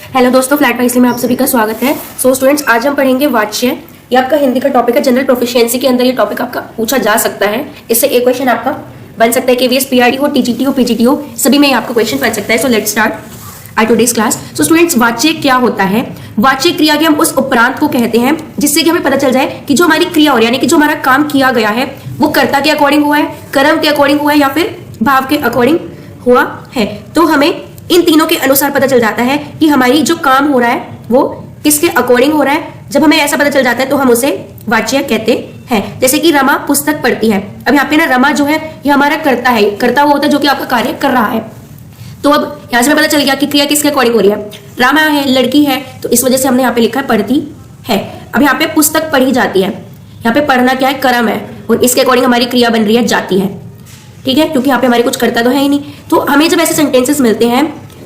Hello दोस्तों, flat wisely में आप सभी का स्वागत है। सो स्टूडेंट्स, आज हम पढ़ेंगे वाच्य। ये आपका हिंदी का टॉपिक है। जनरल प्रोफिशिएंसी के अंदर ये टॉपिक आपका पूछा जा सकता है। इससे एक क्वेश्चन आपका बन सकता है। केवीएस, पीआरडी हो, टीजीटी हो, पीजीटी हो, सभी में आपका क्वेश्चन बन सकता है। So let's start our today's class. So students, वाच्य क्या होता है? वाच्य क्रिया के हम उस उपरांत को कहते हैं जिससे कि हमें पता चल जाए कि जो हमारी क्रिया हो रही है, यानी कि जो हमारा काम किया गया है, वो कर्ता के अकॉर्डिंग हुआ है, कर्म के अकॉर्डिंग हुआ है या फिर भाव के अकॉर्डिंग हुआ है। तो हमें इन तीनों के अनुसार पता चल जाता है कि हमारी जो काम हो रहा है वो किसके अकॉर्डिंग हो रहा है। जब हमें ऐसा पता चल जाता है तो हम उसे वाच्य कहते हैं। जैसे कि रमा पुस्तक पढ़ती है। अब यहाँ पे ना रमा जो है ये हमारा कर्ता है। कर्ता वो होता है जो कि आपका कार्य कर रहा है। तो अब यहाँ से हमें पता चल गया कि क्रिया किसके अकॉर्डिंग हो रही है। रामा है, लड़की है, तो इस वजह से हमने यहाँ पे लिखा है पढ़ती है। अब यहाँ पे पुस्तक पढ़ी जाती है। यहाँ पे पढ़ना क्या है? कर्म है, और इसके अकॉर्डिंग हमारी क्रिया बन रही है जाती है। ठीक है, क्योंकि यहाँ पे हमारे कुछ करता तो है ही नहीं। तो हमें जब ऐसे सेंटेंसेस मिलते हैं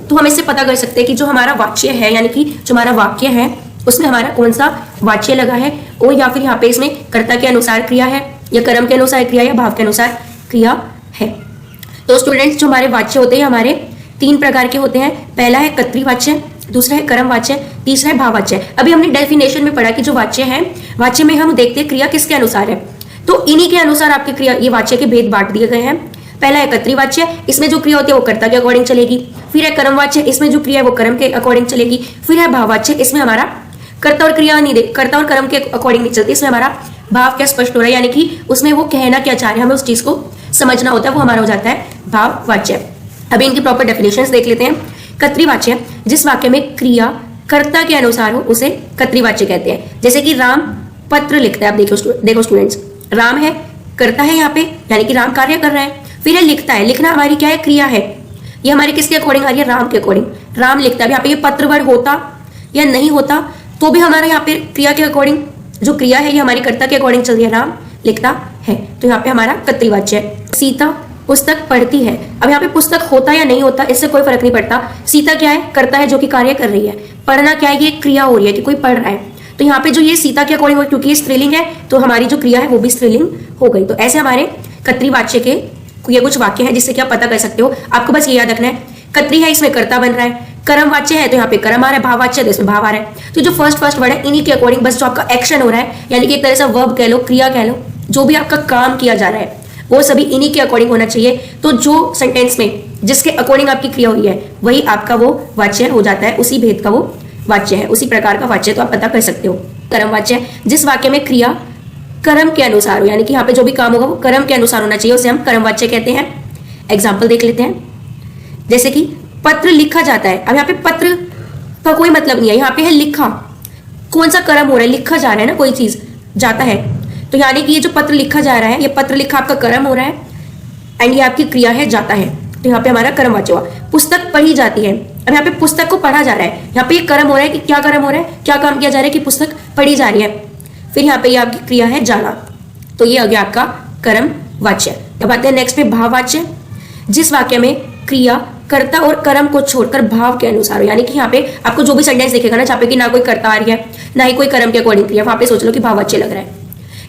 तो हम इससे पता कर सकते हैं कि जो हमारा वाच्य है, यानी कि जो हमारा वाक्य है, उसमें हमारा कौन सा वाच्य लगा है, और या फिर यहाँ पे इसमें कर्ता के अनुसार क्रिया है, या कर्म के अनुसार क्रिया, या भाव के अनुसार क्रिया है। तो स्टूडेंट्स, जो हमारे वाच्य होते हैं हमारे 3 प्रकार के होते हैं। पहला है कर्तृवाच्य, दूसरा है कर्म वाच्य, तीसरा है भाववाच्य। अभी हमने डेफिनेशन में पढ़ा कि जो वाच्य है, वाच्य में हम देखते हैं क्रिया किसके अनुसार है। तो इन्हीं के अनुसार आपके क्रिया, ये वाच्य के भेद बांट दिए गए हैं। पहला है कर्तृवाच्य, इसमें जो क्रिया होती है वो कर्ता के अकॉर्डिंग चलेगी। फिर है कर्मवाच्य, इसमें जो क्रिया है वो कर्म के अकॉर्डिंग चलेगी। फिर है भाववाच्य, इसमें हमारा कर्ता और क्रिया नहीं, कर्ता और कर्म के अकॉर्डिंग नहीं चलती, इसमें हमारा भाव क्या स्पष्ट हो रहा है, यानी कि उसमें वो कहना क्या चाह रहे हैं, हमें उस चीज को समझना होता है, वो हमारा हो जाता है भाववाच्य। अभी इनकी प्रॉपर डेफिनेशंस देख लेते हैं। कर्तृवाच्य, जिस वाक्य में क्रिया कर्ता के अनुसार हो उसे कर्तृवाच्य कहते हैं। जैसे कि राम पत्र लिखता है। आप देखो स्टूडेंट्स, राम है, कर्ता है यहाँ पे, यानी कि राम कार्य कर रहा है। फिर है लिखता है, लिखना हमारी क्या है? क्रिया है। ये हमारी किसके अकॉर्डिंग आ रही है? राम के अकॉर्डिंग। राम लिखता है। यहाँ पे ये पत्रवर्ण होता या नहीं होता तो भी हमारा यहाँ पे क्रिया के अकॉर्डिंग जो क्रिया है ये हमारी कर्ता के अकॉर्डिंग चल रही है। राम लिखता है, तो यहाँ पे हमारा कर्तृवाच्य है। सीता पुस्तक पढ़ती है। अब यहाँ पे पुस्तक होता या नहीं होता इससे कोई फर्क नहीं पड़ता। सीता क्या है? कर्ता है जो कि कार्य कर रही है। पढ़ना क्या है? ये क्रिया हो रही है कि कोई पढ़ रहा है। तो यहाँ पे जो ये सीता के अकॉर्डिंग हो, क्योंकि ये स्त्रीलिंग है तो हमारी जो क्रिया है वो भी स्त्रीलिंग हो गई। तो ऐसे हमारे कर्तृवाच्य के ये कुछ वाक्य है जिससे कि आप पता कर सकते हो। आपको बस ये याद रखना है, कर्तृ है इसमें कर्ता बन रहा है, कर्म वाच्य है तो यहाँ पे कर्म आ रहा है, भाववाच्य है तो इसमें भाव आ रहा है। तो जो फर्स्ट वर्ड है इन्हीं के अकॉर्डिंग बस जो आपका एक्शन हो रहा है, यानी कि एक तरह से वर्ब कह लो, क्रिया कह लो, जो भी आपका काम किया जा रहा है वो सभी इन्हीं के अकॉर्डिंग होना चाहिए। तो जो सेंटेंस में जिसके अकॉर्डिंग आपकी क्रिया हुई है वही आपका वो वाच्य हो जाता है, उसी भेद का वो वाच्य है, उसी प्रकार का वाच्य तो आप पता कर सकते हो। कर्म वाच्य, जिस वाक्य में क्रिया कर्म के अनुसार हो, यानी कि यहाँ पे जो भी काम होगा वो कर्म के अनुसार होना चाहिए, उसे हम कर्म वाच्य कहते हैं। एग्जाम्पल देख लेते हैं। जैसे कि पत्र लिखा जाता है। अब यहाँ पे पत्र का कोई मतलब नहीं है, यहाँ पे है लिखा। कौन सा कर्म हो रहा है? लिखा जा रहा है ना, कोई चीज जाता है, तो यानी कि ये जो पत्र लिखा जा रहा है, ये पत्र लिखा आपका कर्म हो रहा है, एंड ये आपकी क्रिया है जाता है, तो यहाँ पे हमारा कर्म वाच्य हुआ। पुस्तक पढ़ी जाती है। अब यहाँ पे पुस्तक को पढ़ा जा रहा है, यहाँ पे ये कर्म हो रहा है कि क्या कर्म हो रहा है, क्या काम किया जा रहा है कि पुस्तक पढ़ी जा रही है। फिर यहाँ पे ये आपकी क्रिया है जाना, तो ये आ गया आपका कर्म वाच्य। अब आते हैं नेक्स्ट पे भाववाच्य, जिस वाक्य में क्रिया कर्ता और कर्म को छोड़कर भाव के अनुसार हो, यानी कि यहाँ पे आपको जो भी सेंटेंस दिखेगा ना, जहाँ पे कि ना कोई कर्ता आ रही है ना ही कोई कर्म के अकॉर्डिंग क्रिया, वहां पे सोच लो कि भाववाच्य लग रहा है।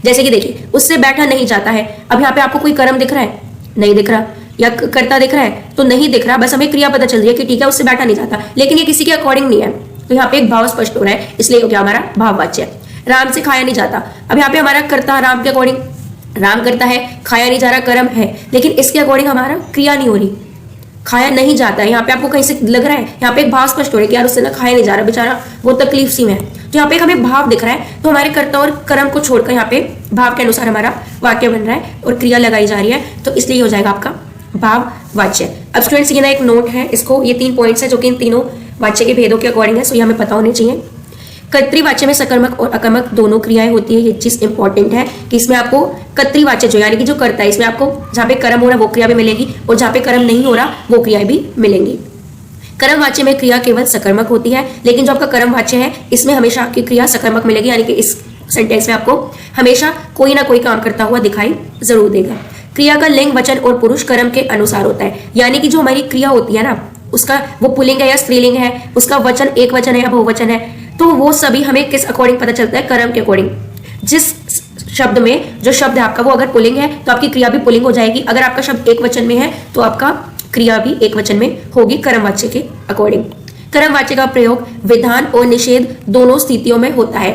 जैसे कि देखिए, उससे बैठा नहीं जाता है। अब यहाँ पे आपको कोई कर्म दिख रहा है? नहीं दिख रहा। या कर्ता दिख रहा है? तो नहीं दिख रहा, बस हमें क्रिया पता चल रही है कि ठीक है उससे बैठा नहीं जाता, लेकिन ये किसी के अकॉर्डिंग नहीं है, तो यहाँ पे एक भाव स्पष्ट हो रहा है, इसलिए हो गया हमारा भाववाच्य। राम से खाया नहीं जाता। अब यहाँ पे हमारा कर्ता राम के अकॉर्डिंग, राम करता है, खाया नहीं जा रहा कर्म है, लेकिन इसके अकॉर्डिंग हमारा क्रिया नहीं हो रही, खाया नहीं जाता है। यहाँ पे आपको कहीं से लग रहा है, यहाँ पे एक भाव स्पष्ट हो रहा है कि यार उससे ना खाया नहीं जा रहा, बेचारा वो तकलीफ सी में है, तो यहाँ पे हमें भाव दिख रहा है। तो हमारे कर्ता और कर्म को छोड़कर यहाँ पे भाव के अनुसार हमारा वाक्य बन रहा है और क्रिया लगाई जा रही है, तो इसलिए हो जाएगा आपका भाववाच्य। अब स्टूडेंट्स, ये ना एक नोट है, इसको ये 3 पॉइंट्स है जो कि इन तीनों वाच्य के भेदों के अकॉर्डिंग है, सो ये हमें पता होने चाहिए। कर्तृवाच्य में सकर्मक और अकर्मक दोनों क्रियाएं होती है। ये चीज इंपॉर्टेंट है कि इसमें आपको कर्तृवाच्य जो यानी कि जो करता है, इसमें आपको जहाँ पे कर्म हो रहा है वो क्रिया भी मिलेगी, और जहाँ पे कर्म नहीं हो रहा वो क्रियाएं भी मिलेंगी। कर्मवाच्य में क्रिया केवल सकर्मक होती है, लेकिन जो आपका कर्मवाच्य है इसमें हमेशा आपकी क्रिया सकर्मक मिलेगी, यानी कि इस सेंटेंस में आपको हमेशा कोई ना कोई काम करता हुआ दिखाई जरूर देगा। क्रिया का लिंग वचन और पुरुष कर्म के अनुसार होता है, यानी कि जो हमारी क्रिया होती है ना, उसका वो पुल्लिंग है या स्त्रीलिंग है, उसका वचन एक वचन है या बहुवचन है, तो वो सभी हमें किस अकॉर्डिंग पता चलता है? कर्म के अकॉर्डिंग। जिस शब्द में जो शब्द है आपका वो अगर पुल्लिंग है तो आपकी क्रिया भी पुल्लिंग हो जाएगी, अगर आपका शब्द एक वचन में है तो आपका क्रिया भी एक वचन में होगी कर्मवाच्य के अकॉर्डिंग। कर्म वाच्य का प्रयोग विधान और निषेध दोनों स्थितियों में होता है।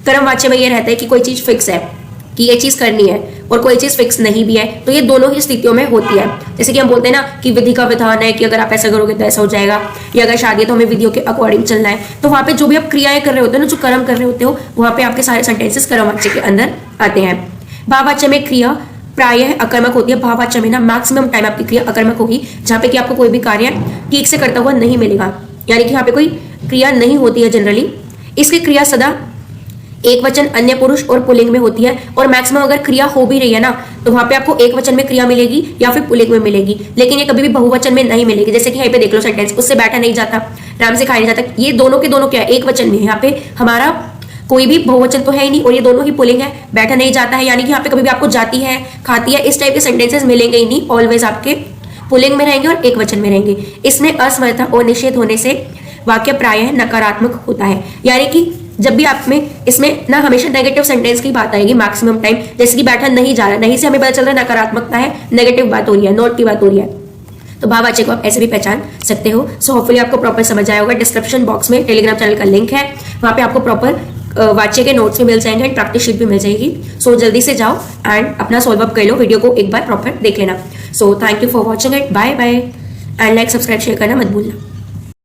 कर्म वाच्य में यह रहता है कि कोई चीज फिक्स है कि ये चीज करनी है, और कोई चीज फिक्स नहीं भी है, तो ये दोनों ही स्थितियों में होती है। जैसे कि हम बोलते हैं ना कि विधि का विधान है कि अगर आप ऐसा करोगे तो ऐसा हो जाएगा, या अगर शादी है तो हमें विधियों के अकॉर्डिंग चलना है। तो वहां पे जो भी आप क्रियाएं कर रहे होते हो ना, जो कर्म कर रहे होते हो, वहां पे आपके सारे सेंटेंसेस कर्म वाच्य के अंदर आते हैं। भाववाच्य में क्रिया प्रायः अकर्मक होती है। भाववाच्य में ना मैक्सिमम टाइम आपकी क्रिया अकर्मक होगी, जहां पे कि आपको कोई भी कार्य ठीक से करता हुआ नहीं मिलेगा, यानी कि यहाँ पे कोई क्रिया नहीं होती है जनरली। इसकी क्रिया सदा एक वचन, अन्य पुरुष और पुल्लिंग में होती है, और मैक्सिमम अगर क्रिया हो भी रही है ना, तो वहां पे आपको एक वचन में क्रिया मिलेगी या फिर पुल्लिंग में मिलेगी, लेकिन ये कभी भी बहुवचन में नहीं मिलेगी। जैसे कि यहाँ पे देख लो सेंटेंस, उससे बैठा नहीं जाता, राम से खाया नहीं जाता, ये दोनों के दोनों क्या है, एक वचन में। यहाँ पे हमारा कोई भी बहुवचन तो है ही नहीं, और ये दोनों ही पुल्लिंग है, बैठा नहीं जाता है, यानी कि यहाँ पे कभी भी आपको जाती है, खाती है, इस टाइप के सेंटेंसेस मिलेंगे ही नहीं, ऑलवेज आपके पुल्लिंग में रहेंगे और एक वचन में रहेंगे। इसमें असमर्थता और निषेध होने से वाक्य प्रायः नकारात्मक होता है, यानी कि जब भी आप में इसमें ना हमेशा नेगेटिव सेंटेंस की बात आएगी मैक्सिमम टाइम, जैसे कि बैठा नहीं जा रहा, नहीं से हमें पता चल रहा है नकारात्मकता है, नेगेटिव बात हो रही है, नोट की बात हो रही है, तो भाववाच्य को आप ऐसे भी पहचान सकते हो। सो होपफुली आपको प्रॉपर समझ आया होगा। डिस्क्रिप्शन बॉक्स में टेलीग्राम चैनल का लिंक है, वहां पे आपको प्रॉपर वाच्य के नोट्स भी मिल जाएंगे एंड प्रैक्टिस शीट भी मिल जाएगी। सो जल्दी से जाओ एंड अपना सॉल्व अप कर लो, वीडियो को एक बार प्रॉपर देख लेना। So thank you for watching it, bye bye, and like subscribe share करना मत भूलना।